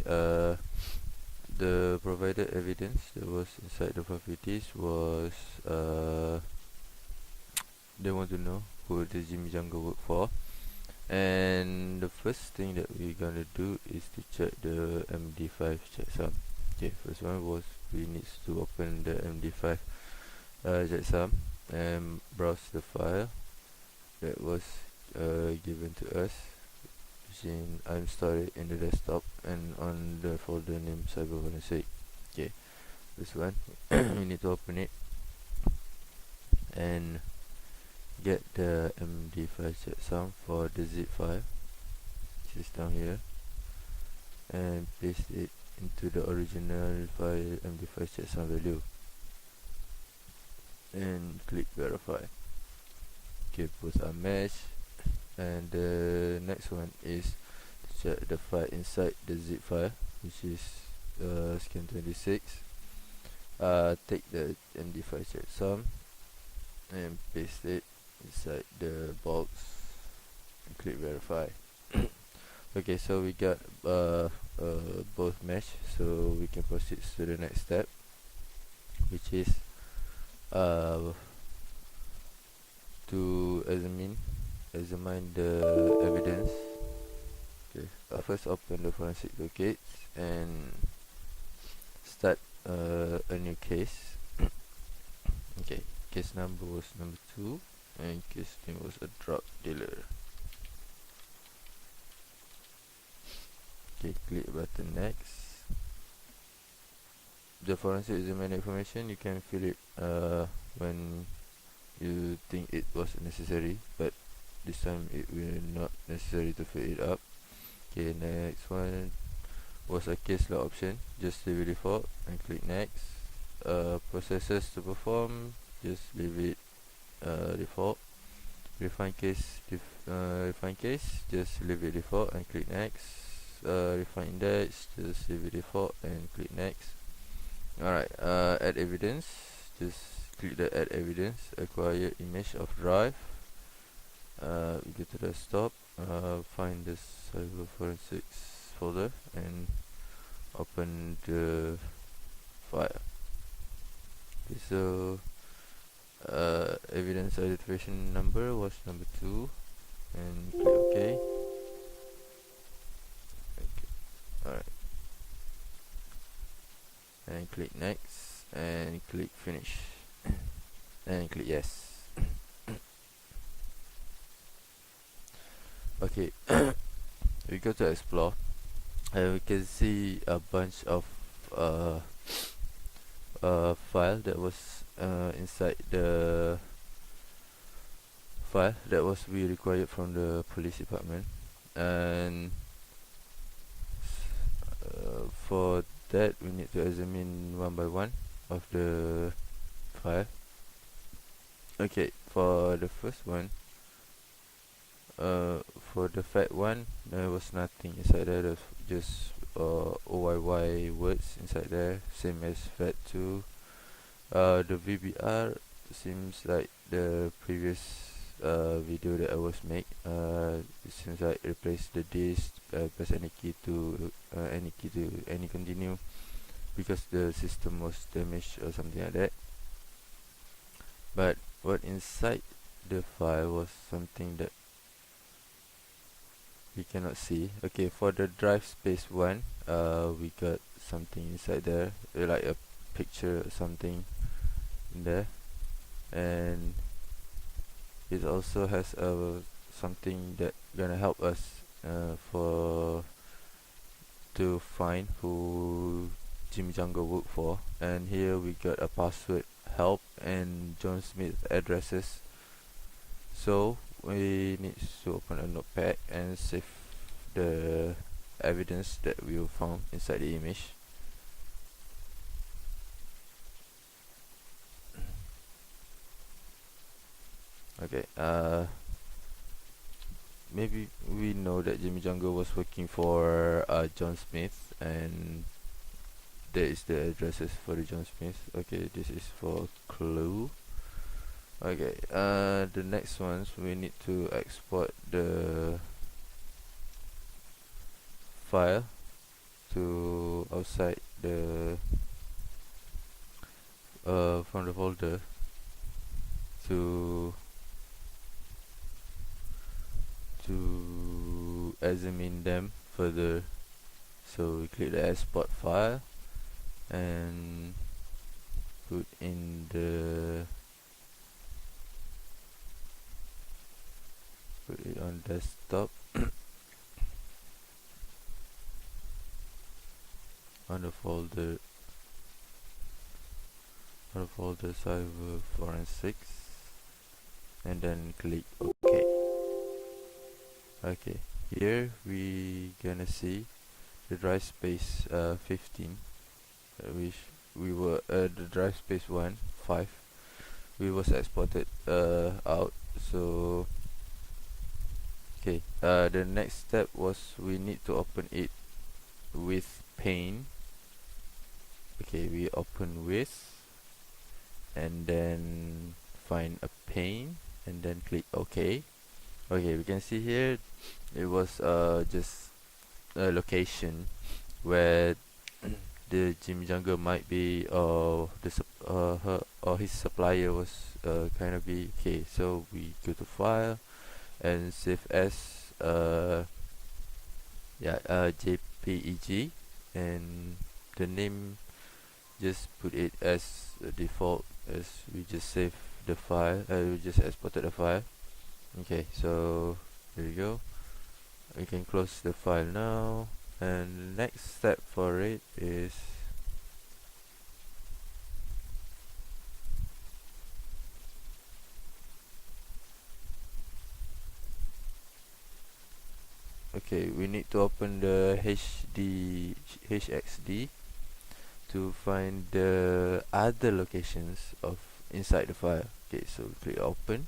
uh, the provided evidence that was inside the properties was they want to know who the Jimmy Jungle work for, and the first thing that we're gonna do is to check the MD5 checksum. Okay, first one was we need to open the MD5 checksum and browse the file that was given to us using I'm stored in the desktop and on the folder named cyber forensic. Okay, this one we need to open it and get the MD5 checksum for the zip file, which is down here, and paste it into the original file MD5 checksum value and click verify. Okay, post our mesh, and the next one is to check the file inside the zip file, which is scan26. Take the MD5 checksum and paste it inside the box and click verify. Okay, so we got both mesh, so we can proceed to the next step, which is to examine the evidence. Okay, first open the forensic locates and start a new case. Okay, case number was number 2 and case name was a drug dealer. Okay, click button next. The forensic examiner information, you can fill it when you think it was necessary, but this time it will not necessary to fill it up. Okay, next one was a case log option, just leave it default and click next. Processes to perform, just leave it default. Refine case, just leave it default and click next. Refine index, just leave it default and click next. Alright, add evidence, just click the add evidence, acquire image of drive. We go to the desktop, find the cyber forensics folder and open the file. Okay, so evidence identification number was number 2 and click OK. Alright, and click next and click finish and click yes. Okay, we go to explore and we can see a bunch of file that was inside the file that was we required from the police department, and for that we need to examine one by one of the file. Okay, for the first one, for the fact 1, there was nothing inside there. There's just OYY words inside there, same as fact 2. The VBR seems like the previous video that I was make. It seems like replace the disk, press any key to any continue, because the system was damaged or something like that. But what inside the file was something that we cannot see. Okay, for the drive space 1, we got something inside there, like a picture or something in there, and it also has something that gonna help us for to find who Jimmy Jungle work for. And here we got a password help and John Smith addresses, so we need to open a notepad and save the evidence that we found inside the image. Okay, maybe we know that Jimmy Jungle was working for John Smith, and there is the addresses for the John Smith. Okay, this is for clue. Okay, the next ones we need to export the file. to outside the from the folder to examine them further. So we click the export file and put in put it on desktop on the folder cyber forensics, and then click OK. Okay, here we gonna see the drive space 15, which we were the drive space 5 we was exported out. So okay, the next step was we need to open it with paint. Okay, we open with and then find a paint and then click OK. Okay, we can see here it was just a location where the Jimmy Jungle might be, or her or his supplier was kind of be. Okay, so we go to file and save as JPEG, and the name just put it as default, as we just save the file, we just exported the file. Okay, so there you go. We can close the file now, and the next step for it is okay, we need to open the HXD to find the other locations of inside the file. Okay, so click open,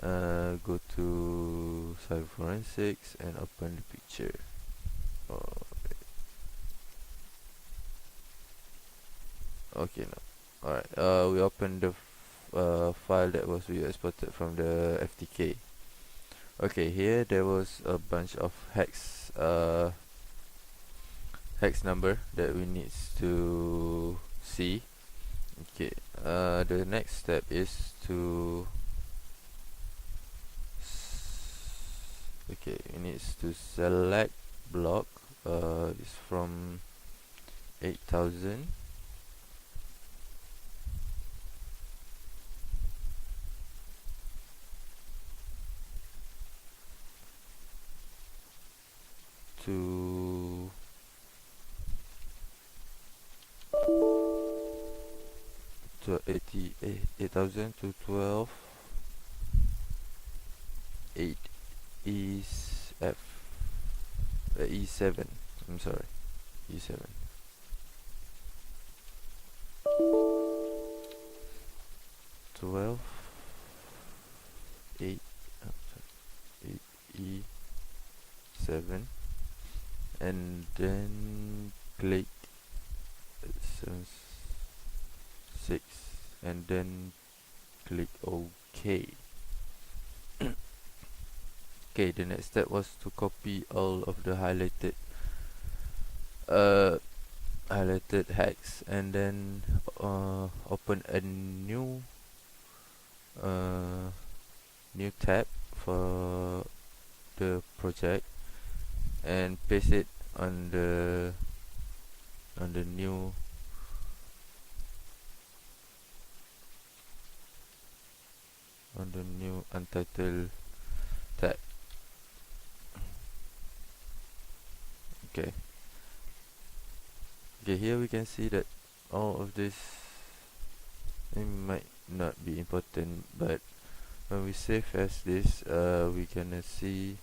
go to cyber forensics and open the picture. Okay, no. Alright, we open the file that was we exported from the FTK. Okay, here there was a bunch of hex number that we need to see. Okay, the next step is to okay, we need to select block. It's from 8000 to 8000 to 12 8 E7. I'm sorry, E7. 12 8 E7, and then click 6 and then click OK. Okay, the next step was to copy all of the highlighted hex, and then open a new tab for the project and paste it on the new untitled tab. Okay, here we can see that all of this, it might not be important, but when we save as this, we gonna see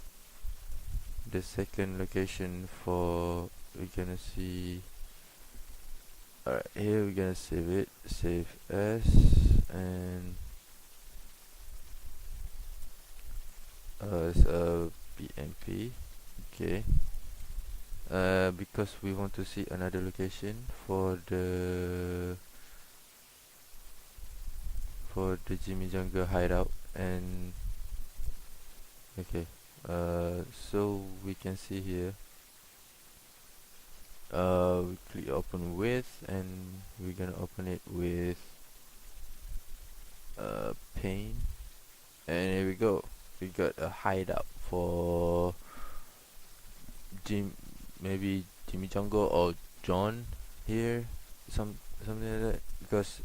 the second location for, we're gonna see. Alright, here we're gonna save it, save as, and it's a PNP. Okay, because we want to see another location for the Jimmy Jungle hideout, and okay, so we can see here we click open with, and we're gonna open it with paint, and here we go. We got a hideout for maybe Jimmy Jungle or John here, something like that, because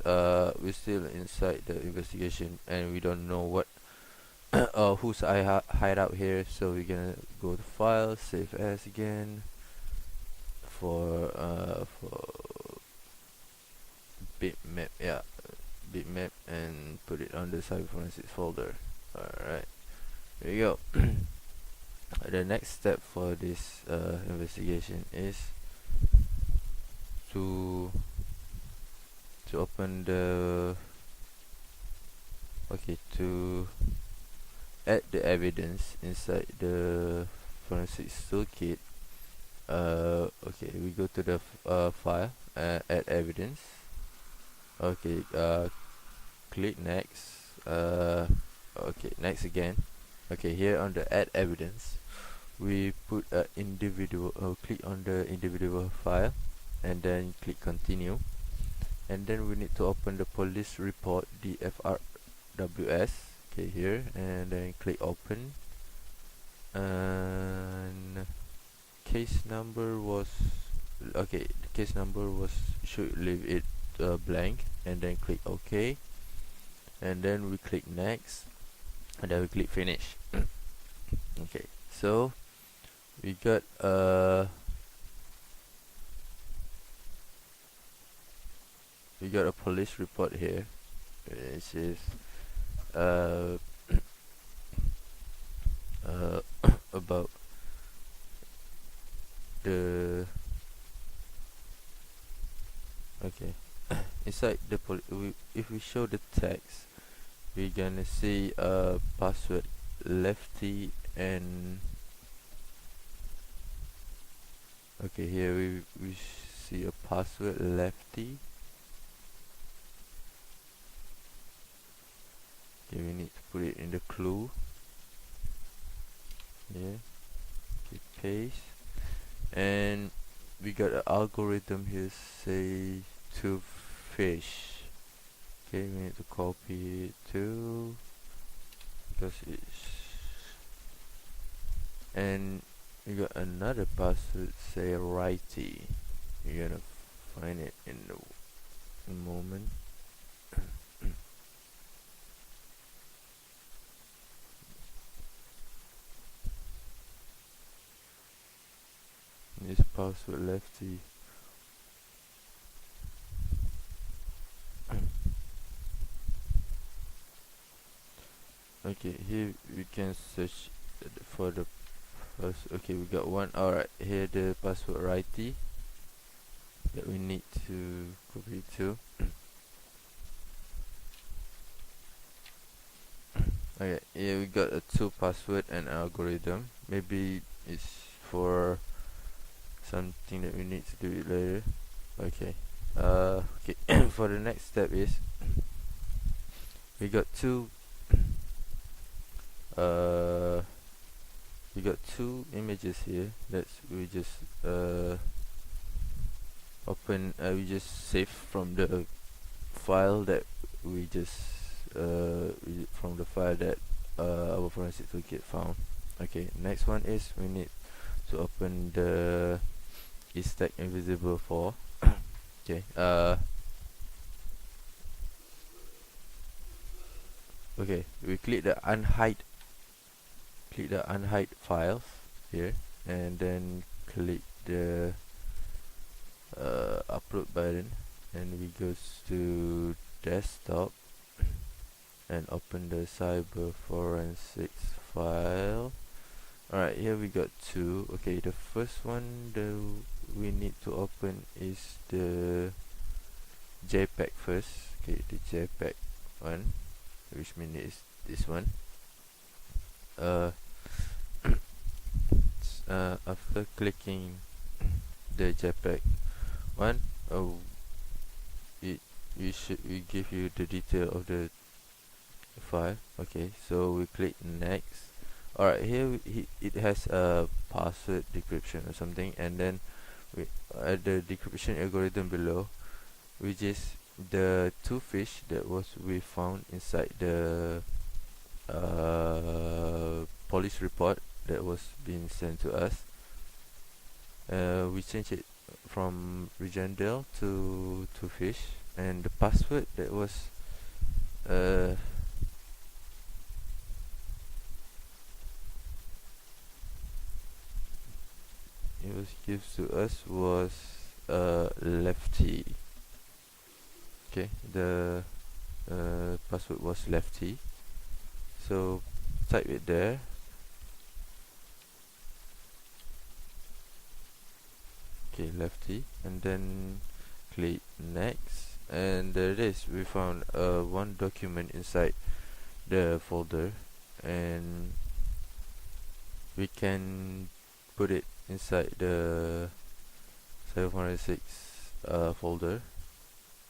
we're still inside the investigation and we don't know what whose hideout here. So we're gonna go to file, save as again for bitmap, yeah, bitmap, and put it on the cyber forensics folder. Alright, there you go. The next step for this investigation is to open the to add the evidence inside the forensics toolkit. Okay, we go to the file, add evidence. Okay, click next. Okay, next again. Okay, here on the add evidence, we put a individual, click on the individual file, and then click continue, and then we need to open the police report DFRWS. Okay, here, and then click open, and case number was okay, the case number was, should leave it blank, and then click OK, and then we click next, and then we click finish. Okay, so we got a police report here, which is about the inside the if we show the text, we're gonna see a password lefty, and okay, here we see a password lefty. Okay, we need to put it in the clue. Yeah, okay, paste, and we got an algorithm here, say to fish. Okay, we need to copy it too, because it's, and we got another password, say righty. You're gonna find it in a moment. This password lefty. Okay, here we can search for the first. Okay, we got one. Alright, here the password righty that we need to copy to. Okay, here we got a two password and algorithm. Maybe it's for something that we need to do it later. Okay, okay. For the next step is we got two images here. That's we just open, we just save from the file that we just from the file that our forensic toolkit found. Okay, next one is we need to open the stack invisible for. Okay, okay, we click the unhide files here, and then click the upload button, and we goes to desktop and open the cyber forensics file. Alright, here we got two. Okay, the first one we need to open is the JPEG first. Okay, the JPEG one, which means is this one. After clicking the JPEG one, we give you the detail of the file. Okay, so we click next. Alright, here it has a password decryption or something, and then the decryption algorithm below, which is the two fish that we found inside the police report that was being sent to us. We changed it from Regendale to fish, and the password that was it was given to us was lefty. Okay, the password was lefty, so type it there. Okay, lefty, and then click next, and there it is. We found one document inside the folder, and we can put it inside the 706 folder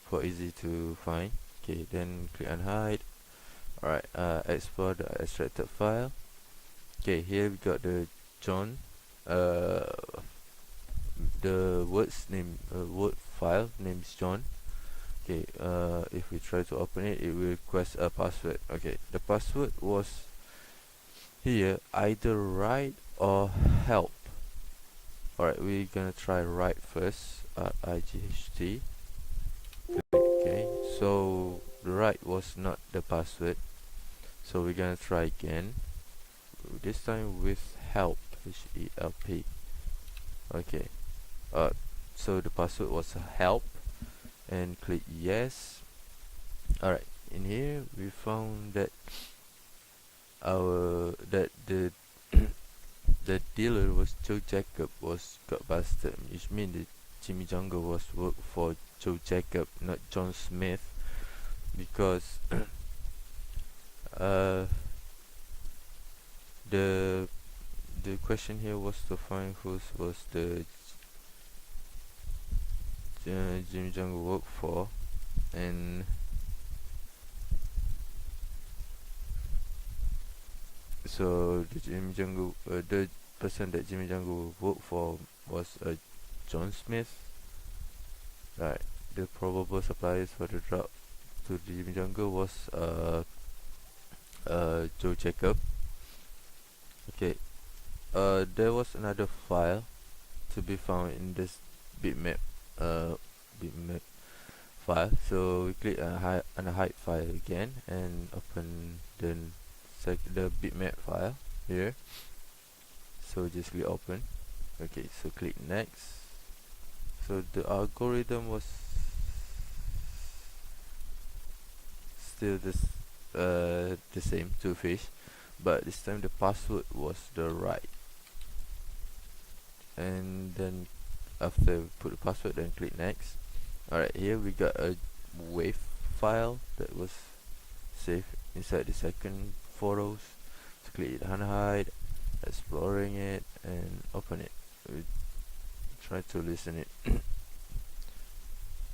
for easy to find. Okay, then click on hide. Alright, export the extracted file. Okay, here we got the John, the word file name is John. Okay, if we try to open it, it will request a password. Okay, the password was here either write or help. Alright, we're gonna try write first. RIGHT. Okay, so the write was not the password, so we're gonna try again. This time with help. HELP. Okay. So the password was help, and click yes. Alright, in here we found that the the dealer was Joe Jacob was got busted, which means that Jimmy Jungle was work for Joe Jacob, not John Smith, because the question here was to find who was the Jimmy Jungle work for, and so the person that Jimmy Jungle worked for was John Smith. Right, the probable suppliers for the drug to Jimmy Jungle was Joe Jacob. Okay, there was another file to be found in this bitmap file, so we click on the hide file again and open the bitmap file here. So just click open. Okay, so click next. So the algorithm was still the same, two fish, but this time the password was the right. And then after we put the password, then click next. Alright, here we got a wave file that was saved inside the second photos. So click on hide, exploring it, and open it. We try to listen it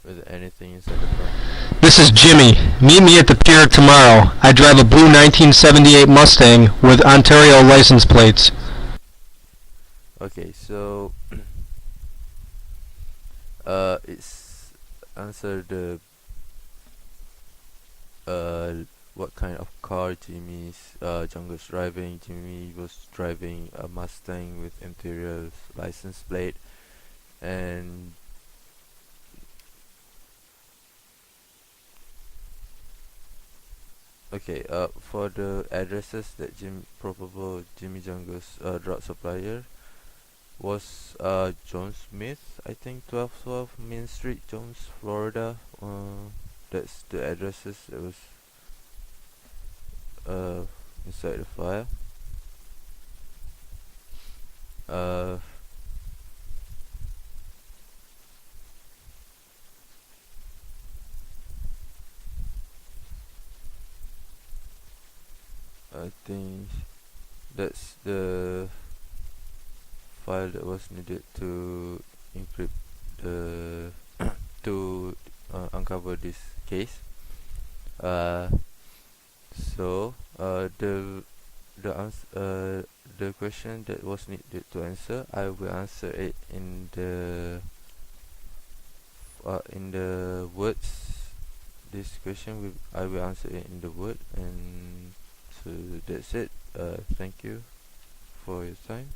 with anything inside the file. This is Jimmy. Meet me at the pier tomorrow. I drive a blue 1978 Mustang with Ontario license plates. Okay, so it's answer the what kind of car Jimmy's Jungle's driving. Jimmy was driving a Mustang with Ontario license plate, and okay, for the addresses that probable Jimmy Jungle's drug supplier was John Smith, I think 1212 Main Street, Jones, Florida. That's the addresses that was inside the file. I think that's the file that was needed to encrypt the to uncover this case. So the the question that was needed to answer, I will answer it in the words. This question I will answer it in the word, and so that's it. Thank you for your time.